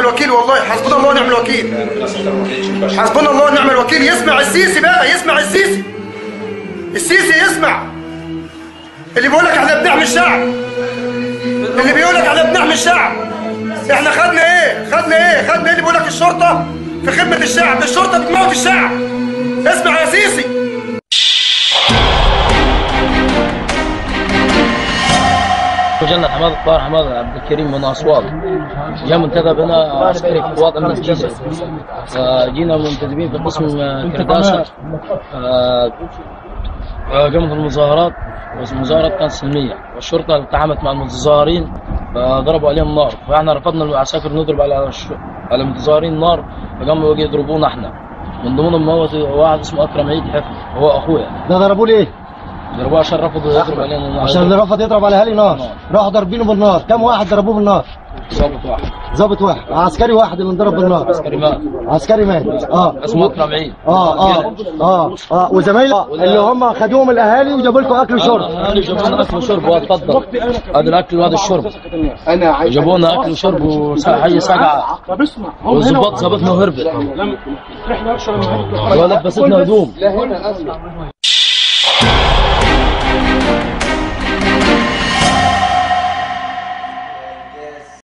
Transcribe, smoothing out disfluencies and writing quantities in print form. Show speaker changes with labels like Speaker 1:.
Speaker 1: الوكيل، والله حسبنا الله ونعم الوكيل. حسبنا الله ونعم الوكيل. يسمع السيسي بقى، يسمع السيسي. السيسي يسمع اللي بيقول لك احنا بنحمي الشعب، اللي بيقول لك احنا بنحمي الشعب. احنا خدنا ايه؟ خدنا ايه؟ خدنا ايه؟ اللي بيقول لك الشرطه في خدمه الشعب، الشرطه بتموت الشعب. اسمع يا سيسي.
Speaker 2: وجلنا حماد الطاهر حماد عبد الكريم من اسوان، جاء منتدب هنا عسكري في قوات امن الجيزه. جينا منتدبين في قسم كرداسه، قاموا المظاهرات، والمظاهرات كانت سلميه، والشرطه التعاملت مع المتظاهرين فضربوا عليهم نار، فاحنا رفضنا العساكر نضرب على المتظاهرين نار، فقاموا يضربونا احنا. من ضمنهم موت واحد اسمه اكرم عيد حفظ، هو اخويا.
Speaker 3: ده ضربوه ليه؟
Speaker 2: ضربوه عشان رفض يضرب علينا نار.
Speaker 3: عشان رفض يضرب على اهالي نار، راحوا ضاربينه بالنار. كم واحد ضربوه بالنار؟
Speaker 2: ضابط واحد.
Speaker 3: ضابط واحد، عسكري واحد اللي انضرب بالنار.
Speaker 2: عسكري مات.
Speaker 3: عسكري مات.
Speaker 2: اسمه اكرم عيد.
Speaker 3: وزمايله اللي هم خدوهم الاهالي وجابوا لكم اكل وشرب.
Speaker 2: الاهالي جابوا لنا اكل وشرب، واتفضل هذا الاكل وهذا الشرب. جابوا لنا اكل وشرب وحي سقعه، والظباط سابتنا وهربت ولبستنا هدوم.